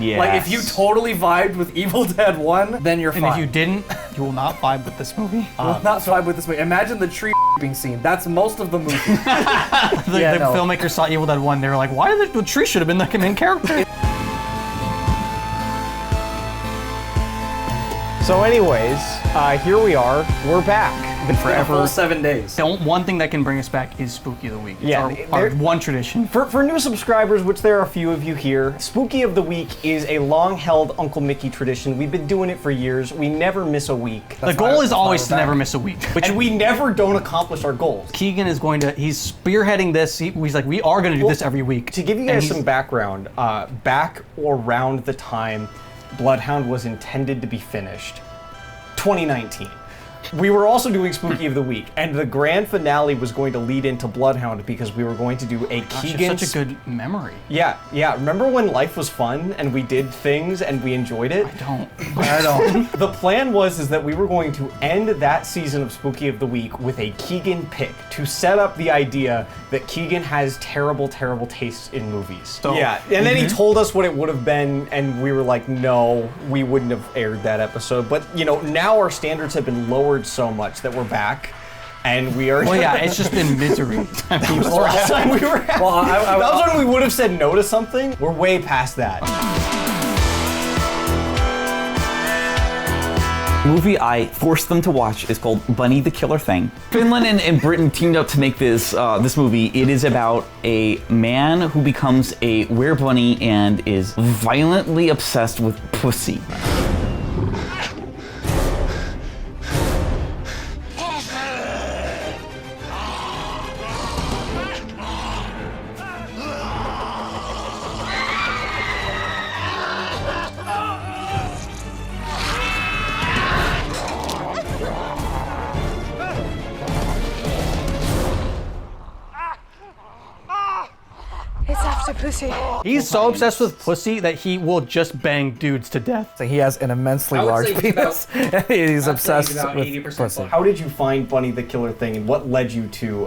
Yes. Like, if you totally vibed with Evil Dead 1, then you're fine. And if you didn't, you will not vibe with this movie. You will not vibe with this movie. Imagine the tree being scene. That's most of the movie. The filmmakers saw Evil Dead 1, they were like, why the tree should have been the main character? So anyways, here we are. We're back. Been For a forever. full 7 days. One thing that can bring us back is Spooky of the Week. It's Yeah, our one tradition. For new subscribers, which there are a few of you here, Spooky of the Week is a long-held Uncle Mickey tradition. We've been doing it for years. We never miss a week. The goal is always to never miss a week. And we never don't accomplish our goals. Keegan is he's spearheading this. He's like, we are going to do this every week. To give you guys some background, back around the time Bloodhound was intended to be finished, 2019. We were also doing Spooky of the Week, and the grand finale was going to lead into Bloodhound because we were going to do a Gosh, Keegan. you have such a good memory. Yeah. Remember when life was fun and we did things and we enjoyed it? I don't. The plan was that we were going to end that season of Spooky of the Week with a Keegan pick to set up the idea that Keegan has terrible, terrible tastes in movies. So, yeah, and then he told us what it would have been, and we were like, no, we wouldn't have aired that episode. But now our standards have been lowered so much that we're back. And we are. Well, yeah, it's just been misery. That was the last time we were. That was when we would have said no to something. We're way past that. Movie I forced them to watch is called Bunny the Killer Thing. Finland and Britain teamed up to make this movie. It is about a man who becomes a werebunny and is violently obsessed with pussy. It's after pussy. He's so obsessed with pussy that he will just bang dudes to death. So he has an immensely large penis. He's obsessed with pussy. How did you find Bunny the Killer Thing, and what led you to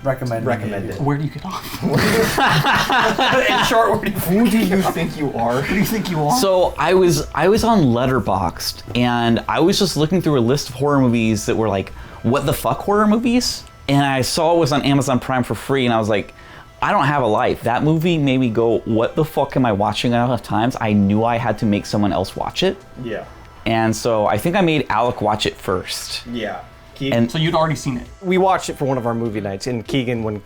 recommend it? Where do you get off? In short, who do you think you are? Who do you think you are? So I was on Letterboxd, and I was just looking through a list of horror movies that were like, what the fuck horror movies? And I saw it was on Amazon Prime for free, and I was like, I don't have a life. That movie made me go, what the fuck am I watching enough times? I knew I had to make someone else watch it. Yeah. And so I think I made Alec watch it first. Yeah. And so you'd already seen it? We watched it for one of our movie nights, and Keegan, when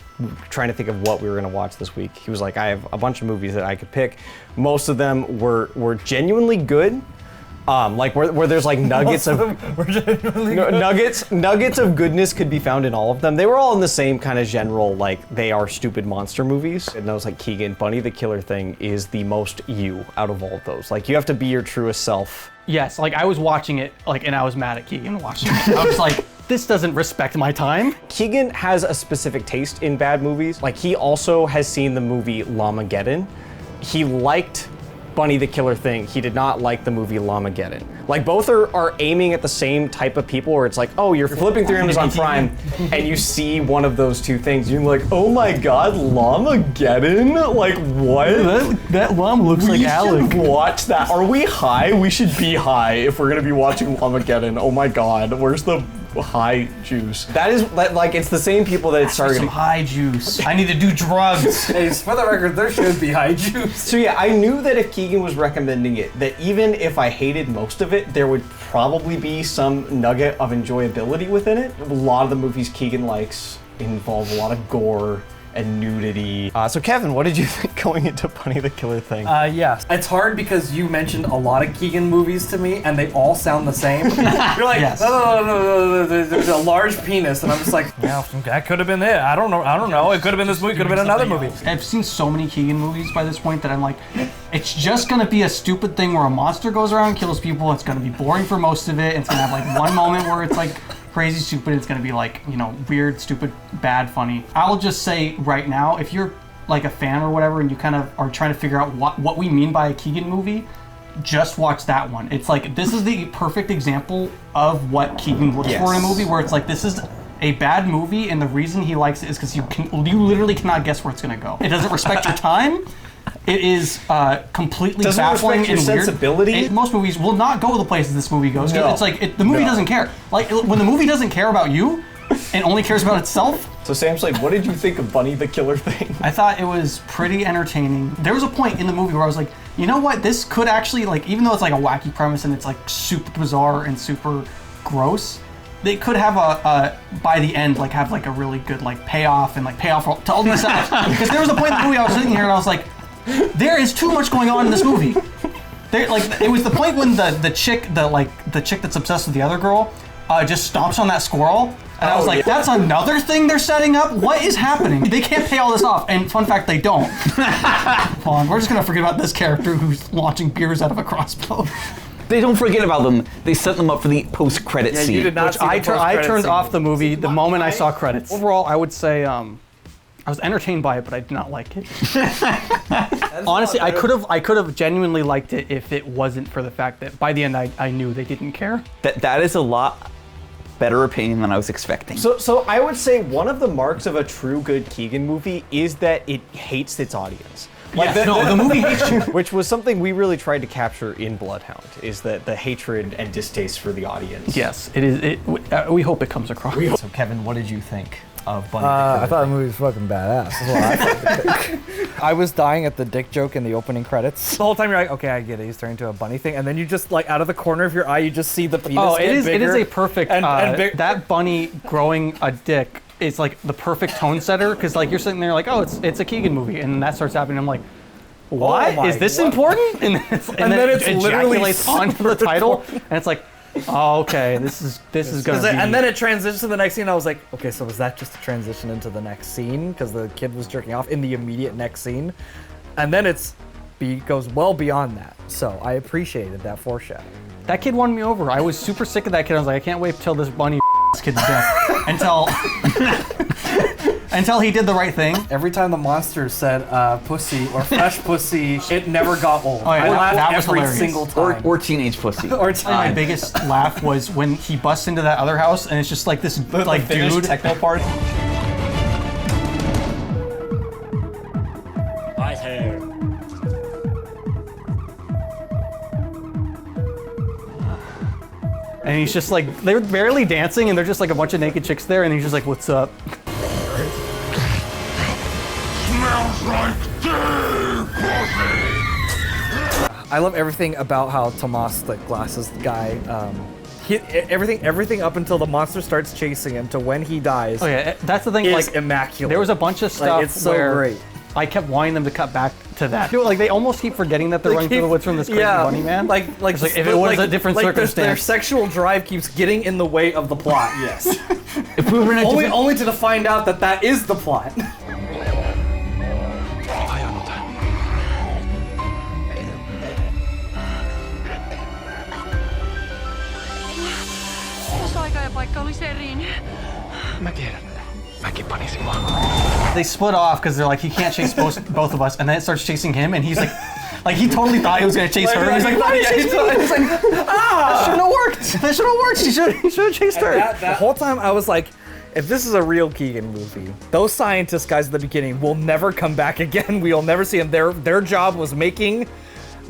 trying to think of what we were going to watch this week, he was like, I have a bunch of movies that I could pick. Most of them were genuinely good. Like where there's like nuggets of nuggets of goodness could be found in all of them. They were all in the same kind of general, like, they are stupid monster movies. And I was like, Keegan, Bunny the Killer Thing is the most you out of all of those. Like, you have to be your truest self. Yes, like I was watching it, and I was mad at Keegan watching it. I was like, this doesn't respect my time. Keegan has a specific taste in bad movies. Like, he also has seen the movie Llamageddon. He liked Bunny the Killer Thing. He did not like the movie Llamageddon. Like, both are aiming at the same type of people, where it's like, oh, you're flipping through Amazon Prime and you see one of those two things. You're like, oh my god, Llamageddon? Like, what? That llama looks like Alec. Watch that. Are we high? We should be high if we're gonna be watching Llamageddon. Oh my god, where's the high juice? That is, like, it's the same people that it's targeting. Some high juice. I need to do drugs. Hey, for the record, there should be high juice. So yeah, I knew that if Keegan was recommending it, that even if I hated most of it, there would probably be some nugget of enjoyability within it. A lot of the movies Keegan likes involve a lot of gore and nudity. So Kevin, what did you think going into Bunny the Killer Thing? Yes. It's hard because you mentioned a lot of Keegan movies to me, and they all sound the same. You're like, yes. no, there's a large penis, and I'm just like, yeah, that could have been it. I don't know. It could have been this movie, could have been another movie. I've seen so many Keegan movies by this point that I'm like, it's just gonna be a stupid thing where a monster goes around and kills people. It's gonna be boring for most of it. It's gonna have like one moment where it's like crazy stupid. It's gonna be like, weird, stupid, bad, funny. I'll just say right now, if you're like a fan or whatever and you kind of are trying to figure out what we mean by a Keegan movie, just watch that one. It's like, this is the perfect example of what Keegan looks for in a movie, where it's like, this is a bad movie, and the reason he likes it is because you literally cannot guess where it's gonna go. It doesn't respect your time. It is completely Doesn't baffling respect your and weird. sensibility? Most movies will not go the places this movie goes. No. It's like the movie doesn't care. Like when the movie doesn't care about you and only cares about itself. So Sam Slade, what did you think of Bunny the Killer Thing? I thought it was pretty entertaining. There was a point in the movie where I was like, you know what? This could actually, like, even though it's like a wacky premise and it's like super bizarre and super gross, they could have by the end, like, have like a really good like payoff and like payoff to all these stuff. Because there was a point in the movie I was sitting here and I was like, there is too much going on in this movie. It was the point when the chick that's obsessed with the other girl just stomps on that squirrel. And I was like, that's another thing they're setting up? What is happening? They can't pay all this off. And fun fact, they don't. Hold on, we're just gonna forget about this character who's launching beers out of a crossbow. They don't forget about them. They set them up for the post-credit scene. You did not Which see the I post-credit turned scene. off the movie the moment I saw credits. Overall, I would say I was entertained by it, but I did not like it. Honestly, I could have genuinely liked it if it wasn't for the fact that by the end I knew they didn't care. That is a lot better opinion than I was expecting. So I would say one of the marks of a true good Keegan movie is that it hates its audience. Like The movie hates you. which was something we really tried to capture in Bloodhound, is that the hatred and distaste for the audience. Yes, it is. We hope it comes across. So Kevin, what did you think of Bunny I the thought Killer the movie was fucking badass. That's what I fucking think. I was dying at the dick joke in the opening credits. The whole time you're like, okay, I get it. He's turning into a bunny thing, and then you just like out of the corner of your eye, you just see the penis. Oh, get it is bigger a perfect and big- that bunny growing a dick is like the perfect tone setter because like you're sitting there like, oh, it's a Keegan movie, and that starts happening. I'm like, what my is this God. important? And then it's it literally ejaculates onto the title, and it's like, oh, okay, this is gonna be. And then it transitions to the next scene. I was like, okay, so was that just a transition into the next scene because the kid was jerking off in the immediate next scene, and then goes well beyond that. So I appreciated that foreshadowing. That kid won me over. I was super sick of that kid. I was like, I can't wait till this bunny this kid's death until he did the right thing. Every time the monster said pussy or fresh pussy, it never got old. Oh, yeah, I laughed that was every hilarious. single time. or teenage pussy. Or My biggest laugh was when he busts into that other house and it's just like this like dude. techno part. And he's just like, they're barely dancing and they're just like a bunch of naked chicks there and he's just like, what's up? I love everything about how Tomas, the glasses guy, everything up until the monster starts chasing him to when he dies. Oh yeah, that's the thing, is like immaculate. there was a bunch of stuff it's so where great. I kept wanting them to cut back to that. You know, like they almost keep forgetting that they're running through the woods from this crazy bunny man. Like It's like if it was a different their circumstance. sexual drive keeps getting in the way of the plot. Yes. If we were in a different- only to find out that is the plot. Jos aika ja paikka olisi eri, niin... They split off because they're like, he can't chase both of us, and then it starts chasing him, and he's like he totally thought he was gonna chase her. And he's like, why did you chase me? He's like, that shouldn't have worked. That shouldn't have worked. He should have chased her. The whole time I was like, if this is a real Keegan movie, those scientist guys at the beginning will never come back again. We'll never see them. Their job was making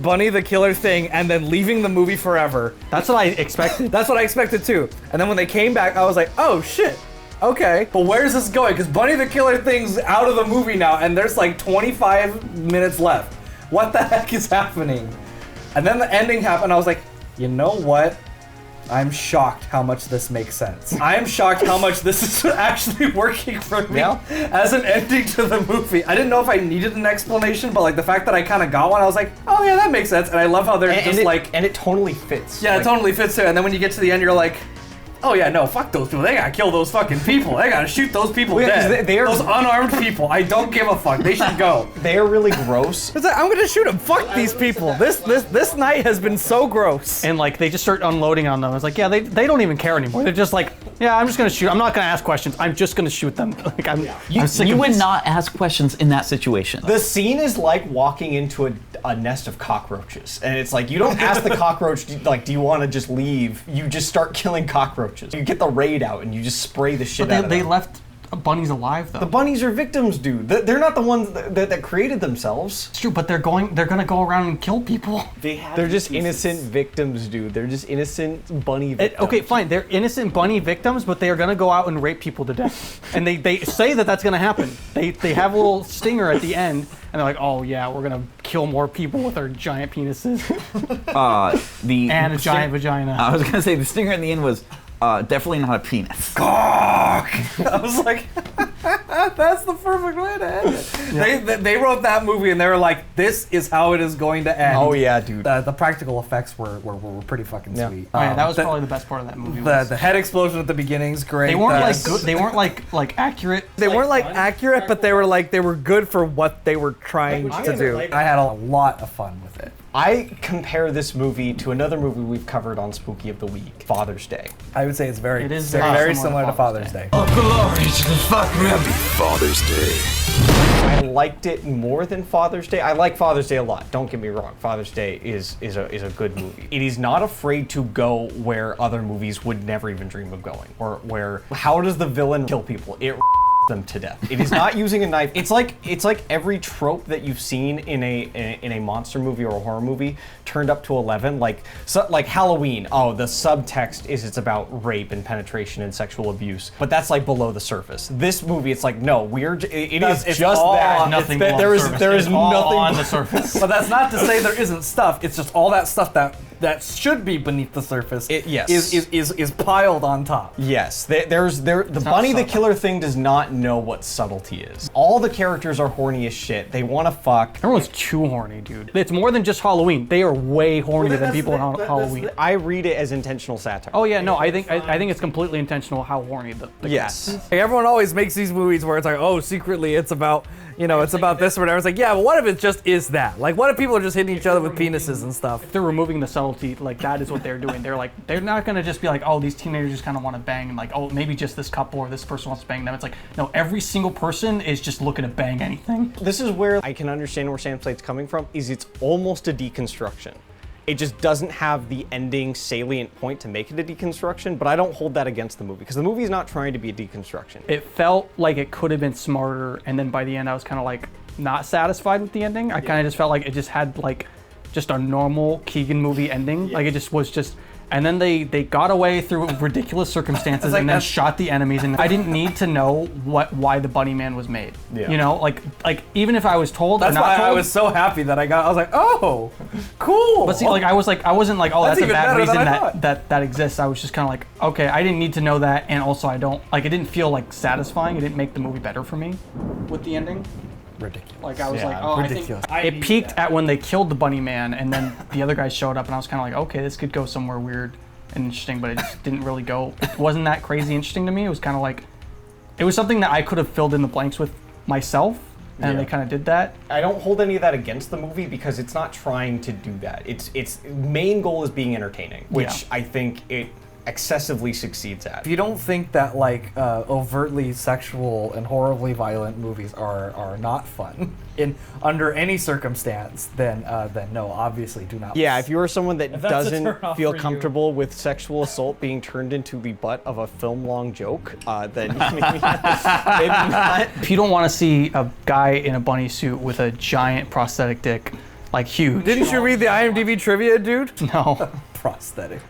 Bunny the Killer Thing and then leaving the movie forever. That's what I expected. That's what I expected too. And then when they came back, I was like, oh shit. Okay, but where's this going? Because Bunny the Killer Thing's out of the movie now, and there's like 25 minutes left. What the heck is happening? And then the ending happened, I was like, you know what? I'm shocked how much this makes sense. I am shocked how much this is actually working for me as an ending to the movie. I didn't know if I needed an explanation, but like the fact that I kind of got one, I was like, oh yeah, that makes sense. And I love how they're and it totally fits. Yeah, it totally fits too. And then when you get to the end, you're like, oh yeah, no, fuck those people. They gotta kill those fucking people. They gotta shoot those people dead. they are those unarmed people. I don't give a fuck. They should go. They are really gross. It's like, I'm gonna shoot them. Fuck these people. This night has been so gross. And like they just start unloading on them. It's like, yeah, they don't even care anymore. They're just like, yeah, I'm just gonna shoot. I'm not gonna ask questions. I'm just gonna shoot them. Like I'm sick You of would this. not ask questions in that situation. The scene is like walking into a nest of cockroaches, and it's like you don't ask the cockroach, do you want to just leave? You just start killing cockroaches. You get the raid out, and you just spray the shit out of They them. left Bunny's alive though. The bunnies are victims, dude. They're not the ones that created themselves. It's true, but they're gonna go around and kill people. They're just innocent victims, dude. They're just innocent bunny victims. Okay, fine. They're innocent bunny victims, but they are gonna go out and rape people to death. And they say that that's gonna happen. They have a little stinger at the end, and they're like, oh yeah, we're gonna kill more people with our giant penises and a giant vagina. I was gonna say the stinger in the end was definitely not a penis. I was like, that's the perfect way to end it. They wrote that movie and they were like, this is how it is going to end. Oh yeah, dude. The practical effects were pretty fucking sweet. Oh, yeah, that was probably the best part of that movie. The head explosion at the beginning's great. They weren't like good. They weren't like accurate. They weren't like accurate, but they were good for what they were trying to do. I had a lot of fun with it. I compare this movie to another movie we've covered on Spooky of the Week, Father's Day. I would say it's very It is very similar to Father's Day. Father's Day. I liked it more than Father's Day. I like Father's Day a lot. Don't get me wrong. Father's Day is a good movie. It is not afraid to go where other movies would never even dream of going. Or where how does the villain kill people? It them to death. It is not using a knife. It's like every trope that you've seen in a monster movie or a horror movie turned up to 11. Like Halloween. Oh, the subtext is it's about rape and penetration and sexual abuse, but that's like below the surface. This movie, it's like no, it is it's just all that. Nothing. It's that there is all nothing on the surface. But that's not to say there isn't stuff. It's just all that stuff that should be beneath the surface. Yes. is piled on top. Yes, the Bunny the Killer thing does not know what subtlety is. All the characters are horny as shit. They want to fuck. Everyone's too horny, dude. It's more than just Halloween. They are way hornier than people on Halloween. I read it as intentional satire. Oh yeah, no, I think it's completely intentional how horny the Yes. cast is. Like, everyone always makes these movies where it's like, oh, secretly it's about, it's about this or whatever. It's like, yeah, but what if it just is that? Like, what if people are just hitting each other with penises and stuff? If they're removing the subtlety, like that is what they're doing. They're not gonna just be like, oh, these teenagers kind of want to bang, and like, oh, maybe just this couple or this person wants to bang them. It's like, no, every single person is just looking to bang anything. This is where I can understand where Sam Slate's coming from, is it's almost a deconstruction. It just doesn't have the ending salient point to make it a deconstruction, but I don't hold that against the movie, because the movie's not trying to be a deconstruction. It felt like it could have been smarter, and then by the end I was kind of like not satisfied with the ending. I kind of just felt like it just had like just a normal Keegan movie ending. Like it just was just, and then they got away through ridiculous circumstances and then shot the enemies, and I didn't need to know why the Bunny Man was made. Yeah. Like even if I was told That's or not why told, I was so happy that I was like, oh, cool. But see, like I wasn't like, oh, That's that's a even bad better reason than I thought. that exists. I was just kind of like, okay, I didn't need to know that, and also I don't like, it didn't feel like satisfying. It didn't make the movie better for me with the ending. Ridiculous. Like I was Yeah, like, oh, ridiculous. I think it peaked at when they killed the Bunny Man, and then the other guys showed up, and I was kind of like, okay, this could go somewhere weird and interesting, but it just didn't really go. It wasn't that crazy interesting to me. It was kind of like, it was something that I could have filled in the blanks with myself, and they kind of did that. I don't hold any of that against the movie because it's not trying to do that. Its main goal is being entertaining, which I think it excessively succeeds at. If you don't think that like overtly sexual and horribly violent movies are not fun under any circumstance, then no, obviously do not. Yeah, if you are someone that that's a doesn't turn-off feel for you. comfortable with sexual assault being turned into the butt of a film-long joke, then maybe not. If you don't want to see a guy in a bunny suit with a giant prosthetic dick, like huge. Didn't you read the IMDb trivia, dude? No. Prosthetic.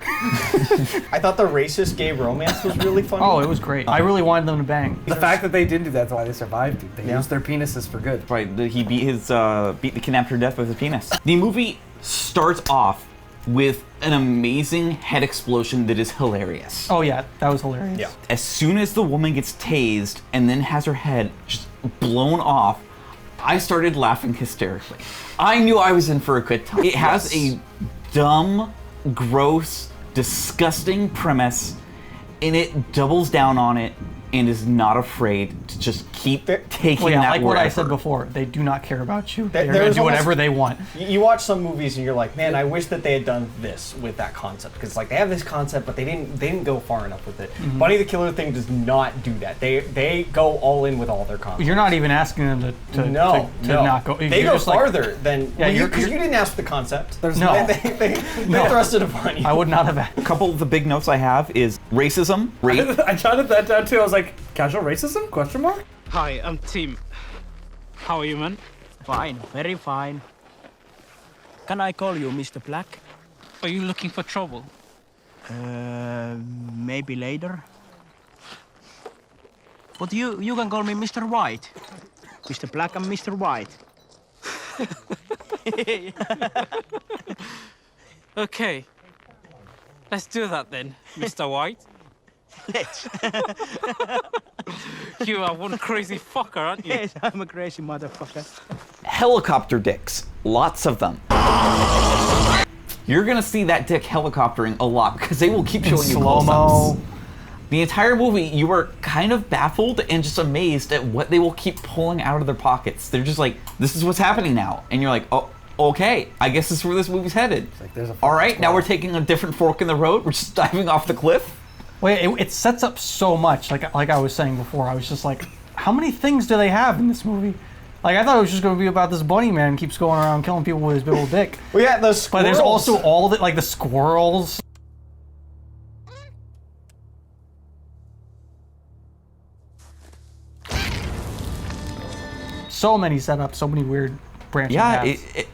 I thought the racist gay romance was really funny. Oh, it was great. I really wanted them to bang. The fact that they didn't do that's why they survived, dude. They used their penises for good. Right, he beat the kidnapper to death with his penis. The movie starts off with an amazing head explosion that is hilarious. Oh yeah, that was hilarious. Yeah. As soon as the woman gets tased and then has her head just blown off, I started laughing hysterically. I knew I was in for a good time. It has a dumb, gross, disgusting premise, and it doubles down on it and is not afraid to just keep taking Well, yeah, that like what I wherever. said before, they do not care about you. They're there's gonna do whatever almost- they want. You watch some movies and you're like, man, I wish that they had done this with that concept, because like they have this concept, but they didn't go far enough with it. Bunny the Killer thing does not do that. They go all in with all their concepts. You're not even asking them to No, not go. They you're go just like, farther than Yeah, you're- because you didn't ask the concept. No. They thrust it upon you. I would not have. A couple of the big notes I have is racism, rape. I jotted that down too. I was like, like casual racism? Question mark? Hi, I'm Tim. How are you, man? Fine, very fine. Can I call you Mr. Black? Are you looking for trouble? Maybe later. But you can call me Mr. White. Mr. Black and Mr. White. Okay. Let's do that then, Mr. White. Let's. You are one crazy fucker, aren't you? Yes, I'm a crazy motherfucker. Helicopter dicks. Lots of them. You're gonna see that dick helicoptering a lot because they will keep showing you slow-mo. close-ups. The entire movie, you are kind of baffled and just amazed at what they will keep pulling out of their pockets. They're just like, this is what's happening now. And you're like, oh, okay, I guess this is where this movie's headed. Like, there's a all right, now we're taking a different fork in the road. We're just diving off the cliff. Wait, it sets up so much. Like I was saying before, I was just like, how many things do they have in this movie? Like, I thought it was just going to be about this bunny man keeps going around killing people with his big old dick. Well, yeah, the squirrels. But there's also all of it, like the squirrels. So many setups, so many weird branching paths.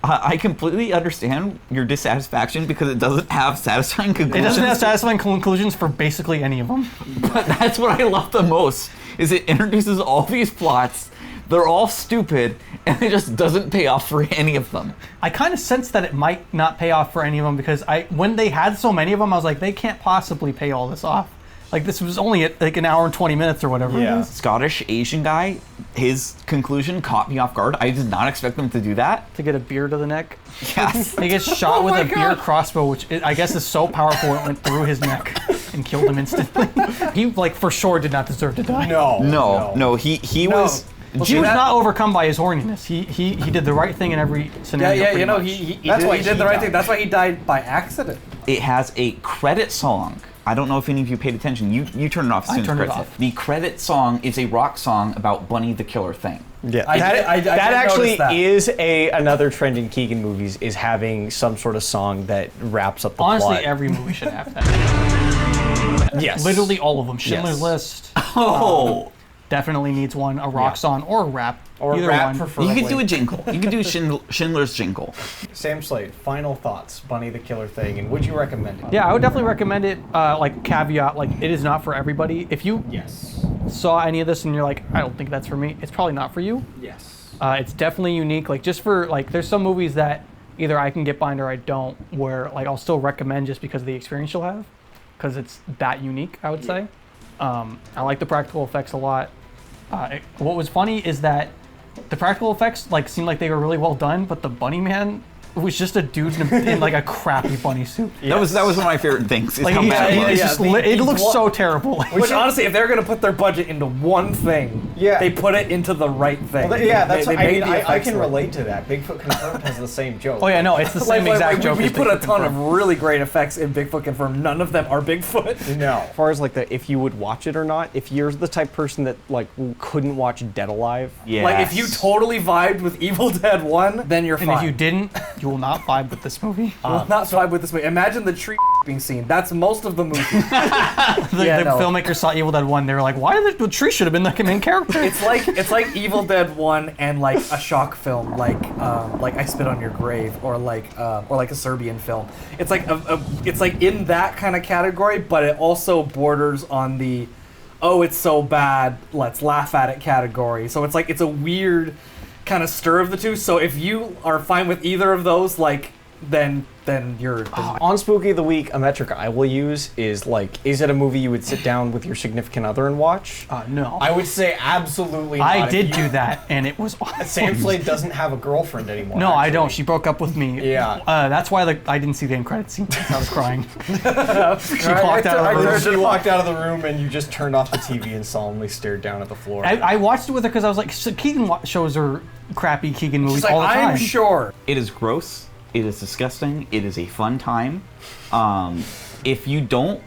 I completely understand your dissatisfaction because it doesn't have satisfying It conclusions. doesn't have satisfying conclusions for basically any of them. But that's what I love the most, is it introduces all these plots. They're all stupid, and it just doesn't pay off for any of them. I kind of sense that it might not pay off for any of them because when they had so many of them, I was like, they can't possibly pay all this off. Like, this was only like an hour and 20 minutes or whatever it is. Scottish Asian guy, his conclusion caught me off guard. I did not expect them to do that. To get a beer to the neck. Yes. He gets shot with a beer crossbow, which I guess is so powerful it went through his neck and killed him instantly. He, like, for sure did not deserve to die. No, he was... He was not overcome by his horniness. He did the right thing in every scenario. Yeah, you know, much. he did the right thing. That's why he died by accident. It has a credit song. I don't know if any of you paid attention. You turned it off as soon as turned it credits off. hit. The credit song is a rock song about Bunny the Killer Thing. Yeah, I that did actually notice that. is another trend in Keegan movies, is having some sort of song that wraps up the Honestly, plot. every movie should have that. Yes. Literally all of them. Schindler's Yes. List. Oh! Definitely needs one. A rock song or a rap. Or Either rap one. preferably. You could do a jingle. You could do Schindler's Jingle. Sam Slade, final thoughts, Bunny the Killer Thing, and would you recommend it? Yeah, I would definitely recommend it. Like, caveat, like, it is not for everybody. If you Yes. saw any of this and you're like, I don't think that's for me, it's probably not for you. Yes. It's definitely unique. Like, just for, like, there's some movies that either I can get behind or I don't, where, like, I'll still recommend just because of the experience you'll have, because it's that unique, I would say. I like the practical effects a lot. What was funny is that the practical effects, like, seemed like they were really well done, but the bunny man was just a dude in like, a crappy bunny suit. That was one of my favorite things. Is Like, how bad it was. it looks so terrible. Which honestly, if they're gonna put their budget into one thing, Yeah. they put it into the right thing. That's They what I made mean. the I effects can right. relate to that. Bigfoot Confirmed has the same joke. Oh yeah, no, it's the same exact joke. We as put a Bigfoot ton of Confirmed. really great effects in Bigfoot Confirmed. None of them are Bigfoot. No. As far as like if you would watch it or not, if you're the type of person that like couldn't watch Dead Alive, Yes. Like, if you totally vibed with Evil Dead 1, then you're And fine. if you didn't, you will not vibe with this movie. Will not vibe with this movie. Imagine the tree being seen. That's most of the movie. The no. filmmakers saw Evil Dead 1. They were like, why the tree should have been the main character? It's like Evil Dead 1 and like a shock film, like I Spit on Your Grave, or like a Serbian film. It's like it's like in that kind of category, but it also borders on the, oh, it's so bad, let's laugh at it category. So it's like, it's a weird kind of stir of the two. So if you are fine with either of those, like, then you're. on Spooky of the Week, a metric I will use is like, is it a movie you would sit down with your significant other and watch? No. I would say absolutely not. I If did you- do that, and it was awesome. Sam Slade doesn't have a girlfriend anymore. No, I actually. don't. She broke up with me. Yeah. That's why I didn't see the end credit scene. I was crying. She walked out of the room. She walked out of the room and you just turned off the TV and solemnly stared down at the floor. I watched it with her because I was like, so Keegan shows her crappy Keegan movies She's like, all the time. I'm sure. It is gross. It is disgusting. It is a fun time. If you don't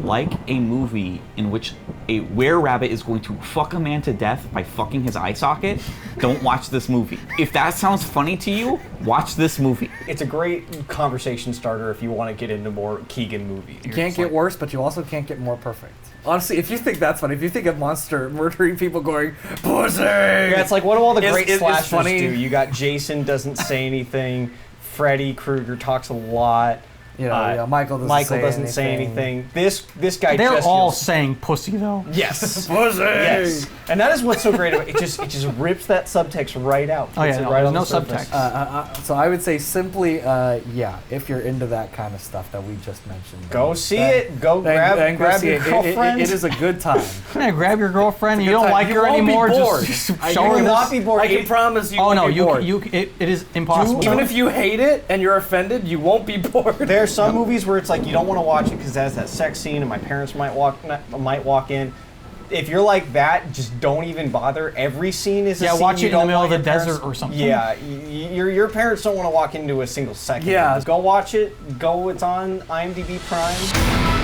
like a movie in which a were-rabbit is going to fuck a man to death by fucking his eye socket, don't watch this movie. If that sounds funny to you, watch this movie. It's a great conversation starter if you want to get into more Keegan movies. You can't get worse, but you also can't get more perfect. Honestly, if you think that's funny, if you think of monster murdering people going, pussy! Yeah, it's like, what do all the It's- great it's slashers funny. do? You got Jason doesn't say anything, Freddy Krueger talks a lot. Michael doesn't say anything. This guy They're just all feels- saying pussy though. Yes. Pussy! Yes. And that is what's so great about it. It just rips that subtext right out. Oh, yeah, Puts it no, right there's on no the surface. subtext. So I would say simply, if you're into that kind of stuff that we just mentioned. Go see it. Go then grab see your it. girlfriend. It is a good time. Yeah, grab your girlfriend. You good don't time. like You her won't be anymore. bored. Just You show will her not this. be bored. I can promise you Oh won't no, be bored. it is impossible. Even if you hate it and you're offended, you won't be bored. There are some movies where it's like you don't want to watch it because it has that sex scene and my parents might walk in. If you're like that, just don't even bother. Every scene is a scene watch you it in the don't middle of want the your desert parents- or something. Yeah, your parents don't want to walk into a single second. Yeah. Go watch it. Go. It's on IMDb Prime.